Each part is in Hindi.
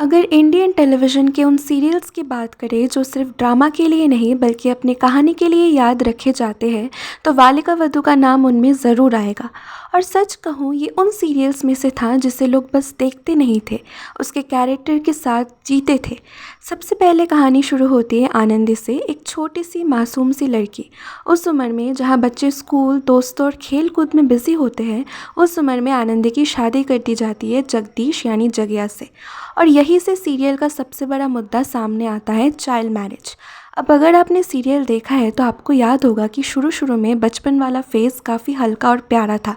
अगर इंडियन टेलीविज़न के उन सीरियल्स की बात करें जो सिर्फ ड्रामा के लिए नहीं बल्कि अपनी कहानी के लिए याद रखे जाते हैं, तो बालिका वधू का नाम उनमें ज़रूर आएगा। और सच कहूँ, ये उन सीरियल्स में से था जिसे लोग बस देखते नहीं थे, उसके कैरेक्टर के साथ जीते थे। सबसे पहले कहानी शुरू होती है आनंदी से, एक छोटी सी मासूम सी लड़की। उस उम्र में जहाँ बच्चे स्कूल, दोस्तों और खेल कूद में बिजी होते हैं, उस उम्र में आनंदी की शादी कर दी जाती है जगदीश यानी जगिया से। और यहीं से सीरियल का सबसे बड़ा मुद्दा सामने आता है, चाइल्ड मैरिज। अब अगर आपने सीरियल देखा है तो आपको याद होगा कि शुरू शुरू में बचपन वाला फेज़ काफ़ी हल्का और प्यारा था।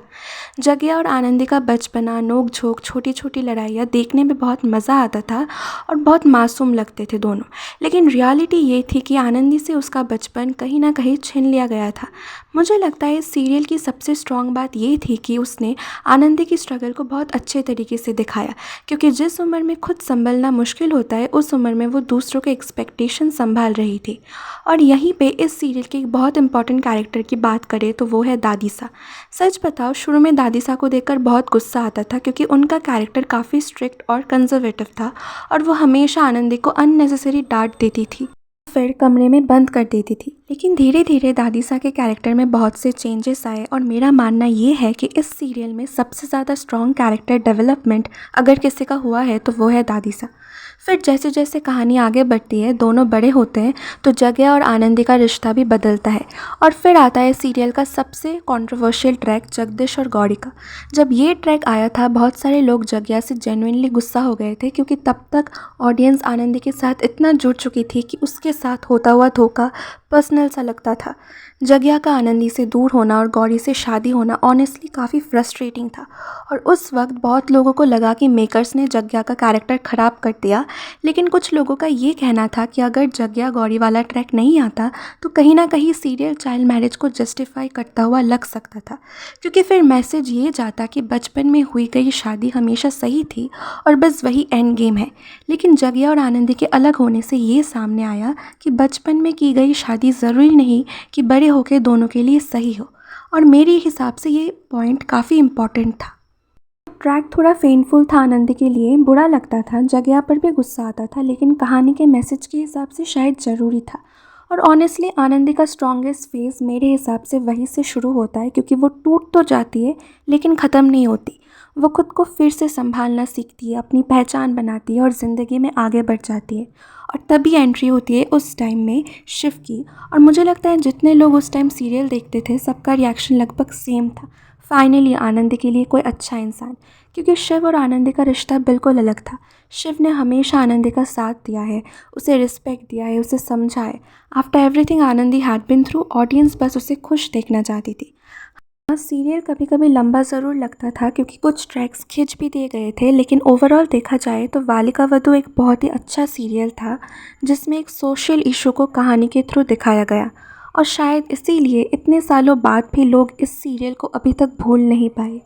जगिया और आनंदी का बचपना, नोक झोंक, छोटी छोटी लड़ाइयाँ देखने में बहुत मज़ा आता था और बहुत मासूम लगते थे दोनों। लेकिन रियलिटी ये थी कि आनंदी से उसका बचपन कहीं ना कहीं छीन लिया गया था। मुझे लगता है इस सीरियल की सबसे स्ट्रॉन्ग बात ये थी कि उसने आनंदी की स्ट्रगल को बहुत अच्छे तरीके से दिखाया, क्योंकि जिस उम्र में खुद संभलना मुश्किल होता है, उस उम्र में वो दूसरों के एक्सपेक्टेशन संभाल रही थी। और यहीं पे इस सीरियल के एक बहुत इंपॉर्टेंट कैरेक्टर की बात करें तो वो है दादीसा। सच बताओ, शुरू में दादीसा को देखकर बहुत गुस्सा आता था, क्योंकि उनका कैरेक्टर काफ़ी स्ट्रिक्ट और कंजर्वेटिव था और वो हमेशा आनंदी को अननेसेसरी डांट देती थी, फिर कमरे में बंद कर देती थी। लेकिन धीरे धीरे दादीसा के कैरेक्टर में बहुत से चेंजेस आए और मेरा मानना ये है कि इस सीरियल में सबसे ज़्यादा स्ट्रॉन्ग कैरेक्टर डेवलपमेंट अगर किसी का हुआ है तो वो है दादीसा। फिर जैसे जैसे कहानी आगे बढ़ती है, दोनों बड़े होते हैं, तो जग्या और आनंदी का रिश्ता भी बदलता है। और फिर आता है सीरियल का सबसे कंट्रोवर्शियल ट्रैक, जगदीश और गौरी का। जब ये ट्रैक आया था, बहुत सारे लोग जग्या से जेन्युइनली गुस्सा हो गए थे, क्योंकि तब तक ऑडियंस आनंदी के साथ इतना जुड़ चुकी थी कि उसके साथ होता हुआ धोखा पर्सनल सा लगता था। जग्या का आनंदी से दूर होना और गौरी से शादी होना ऑनेस्टली काफ़ी फ्रस्ट्रेटिंग था। और उस वक्त बहुत लोगों को लगा कि मेकर्स ने जग्या का कैरेक्टर ख़राब कर दिया। लेकिन कुछ लोगों का ये कहना था कि अगर जग्या गौरी वाला ट्रैक नहीं आता तो कहीं ना कहीं सीरियल चाइल्ड मैरिज को जस्टिफाई करता हुआ लग सकता था, क्योंकि फिर मैसेज ये जाता कि बचपन में हुई गई शादी हमेशा सही थी और बस वही एंड गेम है। लेकिन जग्या और आनंदी के अलग होने से ये सामने आया कि बचपन में की गई शादी ज़रूरी नहीं कि बड़े होकर दोनों के लिए सही हो। और मेरे हिसाब से ये पॉइंट काफ़ी इम्पॉर्टेंट था। ट्रैक थोड़ा पेनफुल था आनंदी के लिए, बुरा लगता था, जग्या पर भी गुस्सा आता था, लेकिन कहानी के मैसेज के हिसाब से शायद ज़रूरी था। और ऑनेस्टली आनंदी का स्ट्रॉन्गेस्ट फेज़ मेरे हिसाब से वहीं से शुरू होता है, क्योंकि वो टूट तो जाती है लेकिन ख़त्म नहीं होती। वो खुद को फिर से संभालना सीखती है, अपनी पहचान बनाती है और ज़िंदगी में आगे बढ़ जाती है। और तभी एंट्री होती है उस टाइम में शिव की। और मुझे लगता है जितने लोग उस टाइम सीरियल देखते थे, सबका रिएक्शन लगभग सेम था, फाइनली आनंदी के लिए कोई अच्छा इंसान। क्योंकि शिव और आनंदी का रिश्ता बिल्कुल अलग था। शिव ने हमेशा आनंदी का साथ दिया है, उसे रिस्पेक्ट दिया है, उसे समझा है। After everything Anandi had been through, audience बस उसे खुश देखना चाहती थी। हाँ, सीरियल कभी कभी लंबा ज़रूर लगता था, क्योंकि कुछ ट्रैक्स खिंच भी दिए गए थे, लेकिन ओवरऑल देखा जाए तो बालिका वधू एक बहुत ही अच्छा सीरियल था, जिसमें एक सोशल इशू को कहानी के थ्रू दिखाया गया। और शायद इसीलिए इतने सालों बाद भी लोग इस सीरियल को अभी तक भूल नहीं पाए।